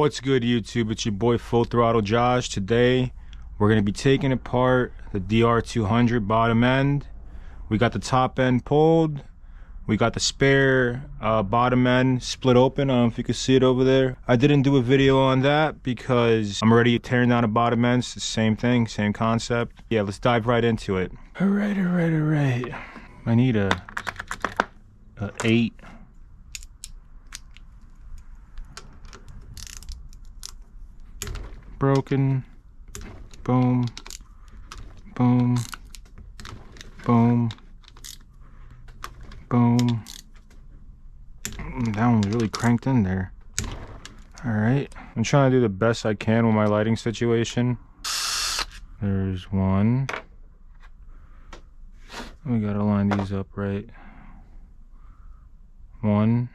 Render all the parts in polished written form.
What's good, YouTube? It's your boy Full Throttle Josh. Today we're going to be taking apart the DR200 bottom end. We got the top end pulled. We got the spare bottom end split open. I don't know if you can see it over there. I didn't do a video on that because I'm already tearing down a bottom end. It's the same thing, same concept. Yeah, let's dive right into it. All right. I need a 8. Broken. Boom. Boom. Boom. Boom. That one was really cranked in there. Alright. I'm trying to do the best I can with my lighting situation. There's one. We gotta line these up right. 1,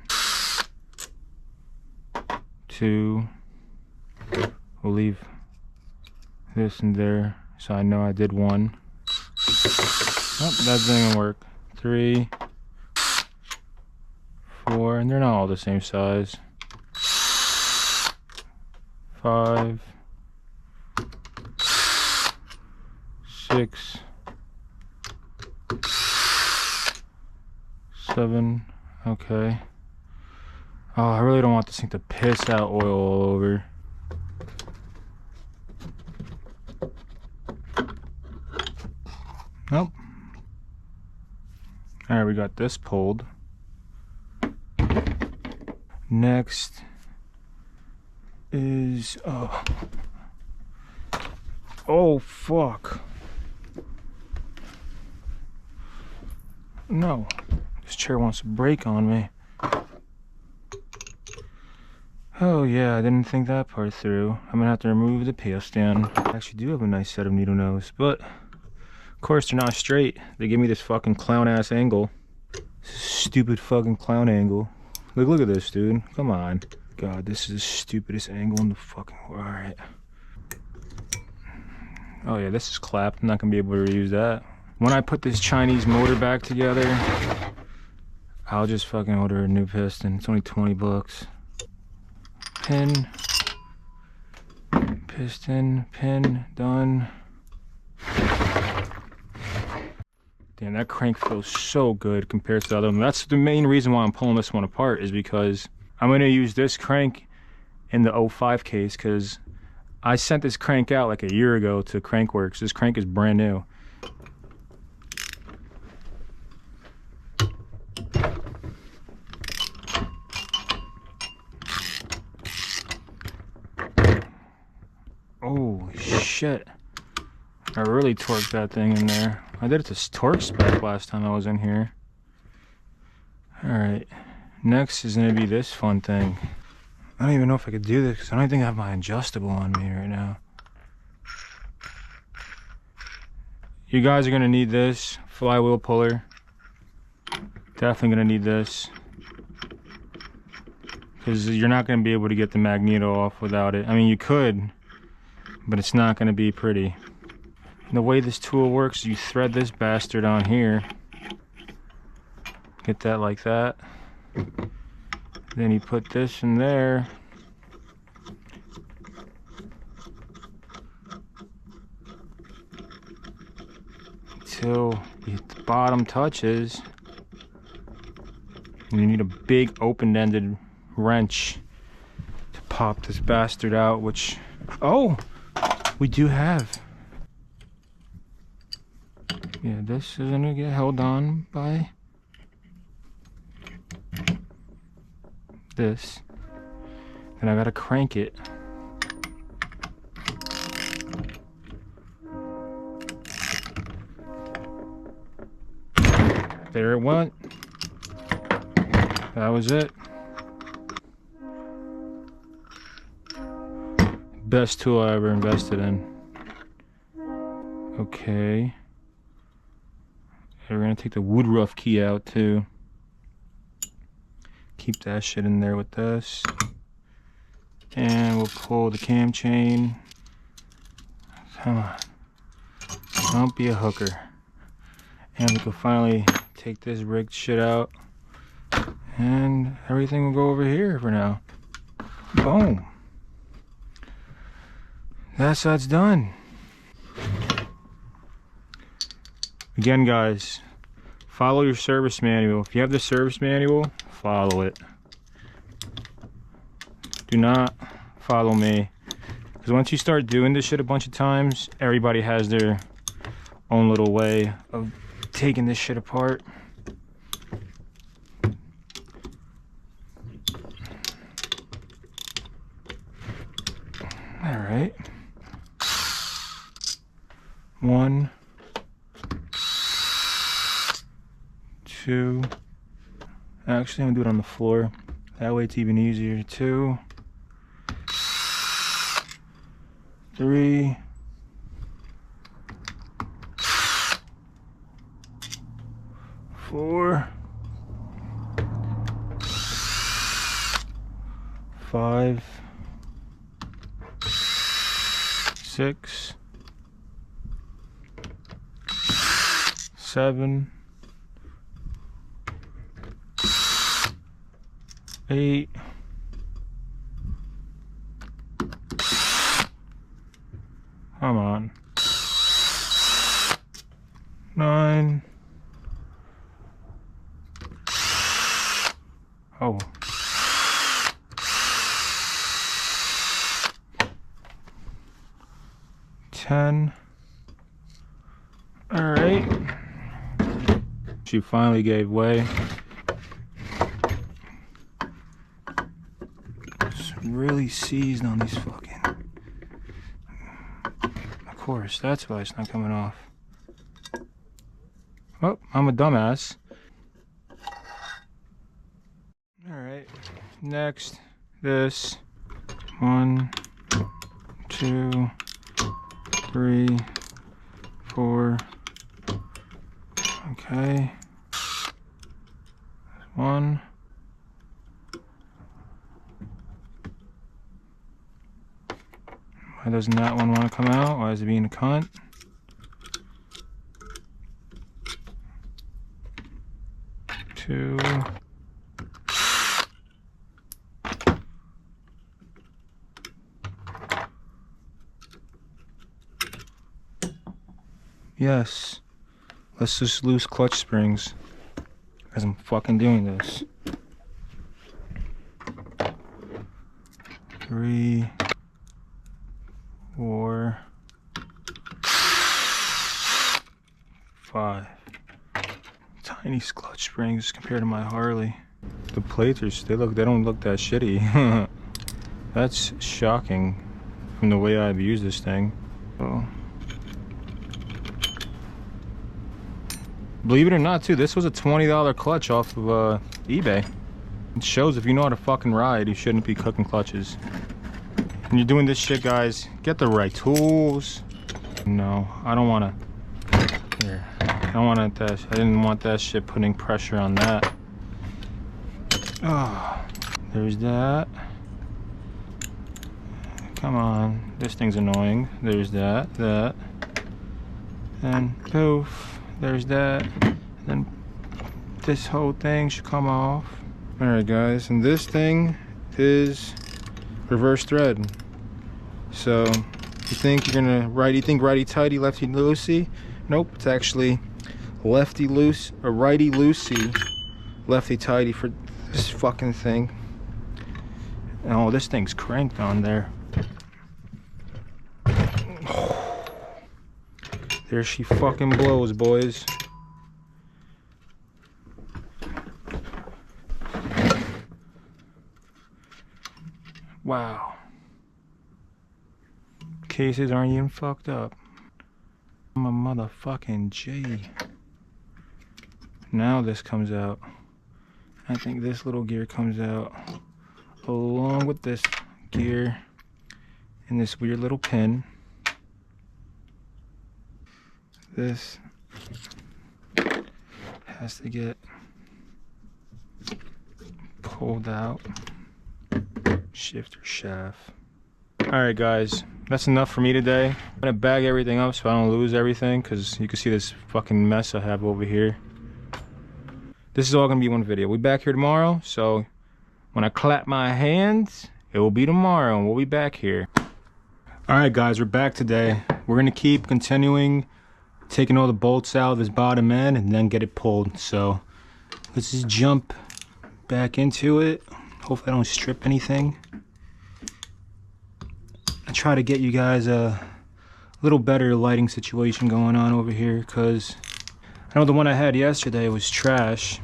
2. We'll leave this in there so I know I did 1. Oh, that didn't work. 3, 4, and they're not all the same size. 5, 6, 7. Okay. Oh, I really don't want this thing to piss out oil all over. Nope. Alright, we got this pulled. Next is oh fuck. No. This chair wants to break on me. Oh yeah, I didn't think that part through. I'm gonna have to remove the peel stand. I actually do have a nice set of needle nose, but of course they're not straight. They give me this fucking clown ass angle. Stupid fucking clown angle. Look at this, dude. Come on. God, this is the stupidest angle in the fucking world. Alright. Oh yeah, this is clapped. I'm not gonna be able to reuse that. When I put this Chinese motor back together, I'll just fucking order a new piston. It's only 20 bucks. Pin. Piston. Pin. Done. Damn, that crank feels so good compared to the other one. That's the main reason why I'm pulling this one apart, is because I'm going to use this crank in the 05 case, because I sent this crank out like a year ago to Crankworks. This crank is brand new. Oh shit. I really torqued that thing in there. I did it to torque spec last time I was in here. Alright. Next is going to be this fun thing. I don't even know if I could do this because I don't think I have my adjustable on me right now. You guys are going to need this flywheel puller. Definitely going to need this, because you're not going to be able to get the magneto off without it. I mean, you could, but it's not going to be pretty. The way this tool works, you thread this bastard on here. Get that like that. Then you put this in there. Until the bottom touches. And you need a big open-ended wrench to pop this bastard out, which, oh, we do have. Yeah, this is gonna get held on by this. And I gotta crank it. There it went. That was it. Best tool I ever invested in. Okay. We're gonna take the woodruff key out too. Keep that shit in there with this. And we'll pull the cam chain. Come on. Don't be a hooker. And we can finally take this rigged shit out. And everything will go over here for now. Boom. that side's done. Again, guys, follow your service manual. If you have the service manual, follow it. Do not follow me. Because once you start doing this shit a bunch of times, everybody has their own little way of taking this shit apart. All right. 1, 2. Actually, I'm gonna do it on the floor. That way it's even easier. 2, 3, 4, 5, 6, 7, 8, 9. Oh. 10. All right. She finally gave way. It's really seized on these fucking. Of course, that's why it's not coming off. Oh, I'm a dumbass. All right. Next, this. 1, 2, 3, 4. Okay. 1. Why doesn't that one want to come out? Why is it being a cunt? Two. Yes. Let's just loose clutch springs. Because I'm fucking doing this. 3, 4, 5. Tiny clutch springs compared to my Harley. The plates are, they don't look that shitty. That's shocking from the way I've used this thing. So, believe it or not, too, this was a $20 clutch off of eBay. It shows if you know how to fucking ride, you shouldn't be cooking clutches. When you're doing this shit, guys, get the right tools. No, I don't want to. Here, I don't want that. I didn't want that shit putting pressure on that. Oh, there's that. Come on, this thing's annoying. There's that, and poof. There's that. Then this whole thing should come off. All right, guys, and this thing is reverse thread. So you think you're gonna righty tighty, lefty loosey? Nope, it's actually lefty loose or righty loosey, lefty tighty for this fucking thing. Oh, this thing's cranked on there. There she fucking blows, boys. Wow. Cases aren't even fucked up. I'm a motherfucking G. Now this comes out. I think this little gear comes out along with this gear and this weird little pin. This has to get pulled out. Shifter shaft. Alright, guys, that's enough for me today. I'm gonna bag everything up so I don't lose everything, because you can see this fucking mess I have over here. This is all gonna be one video. We'll be back here tomorrow, so when I clap my hands, it will be tomorrow and we'll be back here. Alright guys, we're back today. We're going to keep continuing taking all the bolts out of this bottom end and then get it pulled. So let's just jump back into it. Hopefully I don't strip anything. I try to get you guys a little better lighting situation going on over here, because I know the one I had yesterday was trash.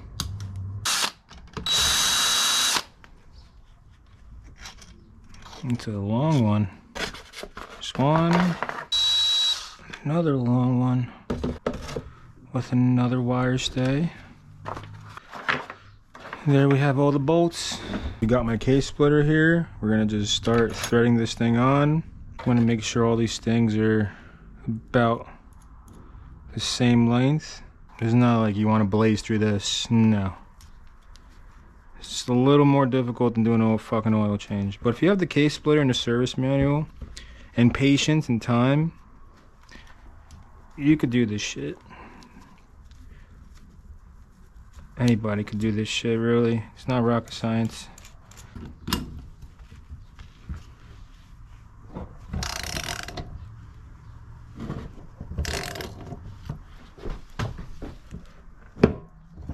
It's a long one. This one, another long one with another wire stay. There we have all the bolts. We got my case splitter here. We're gonna just start threading this thing on. I'm gonna make sure all these things are about the same length. It's not like you want to blaze through this, no. It's just a little more difficult than doing a fucking oil change. But if you have the case splitter and the service manual and patience and time, you could do this shit. Anybody could do this shit, really. It's not rocket science.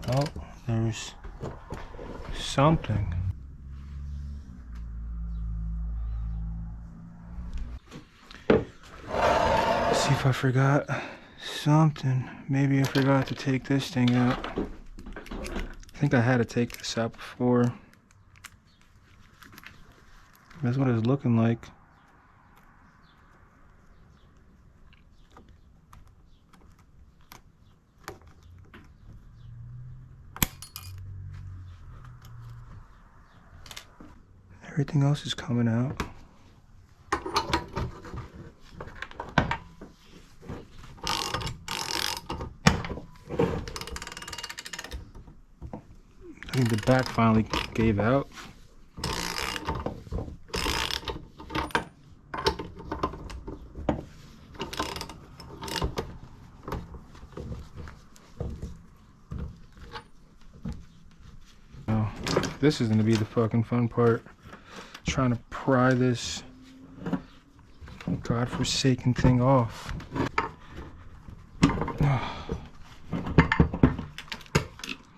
Oh, there's something. Let's see if I forgot something. Maybe I forgot to take this thing out. I think I had to take this out before. That's what it's looking like. Everything else is coming out. I think the back finally gave out. Oh, this is gonna be the fucking fun part. Trying to pry this godforsaken thing off.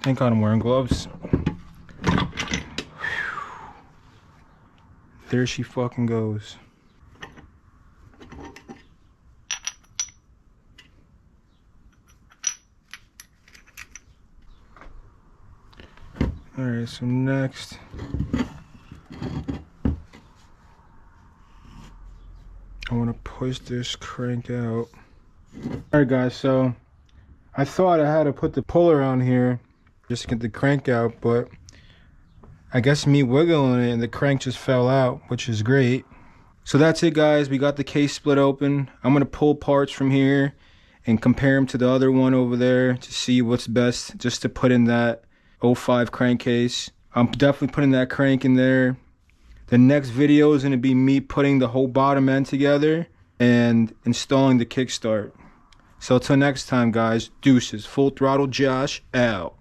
Thank God I'm wearing gloves. There she fucking goes. Alright, so next, I want to push this crank out. Alright guys, so I thought I had to put the puller on here just to get the crank out, but I guess me wiggling it and the crank just fell out, which is great. So that's it guys, we got the case split open. I'm gonna pull parts from here and compare them to the other one over there to see what's best, just to put in that 05 crankcase. I'm definitely putting that crank in there. The next video is gonna be me putting the whole bottom end together and installing the kickstart. So till next time guys, deuces. Full Throttle Josh out.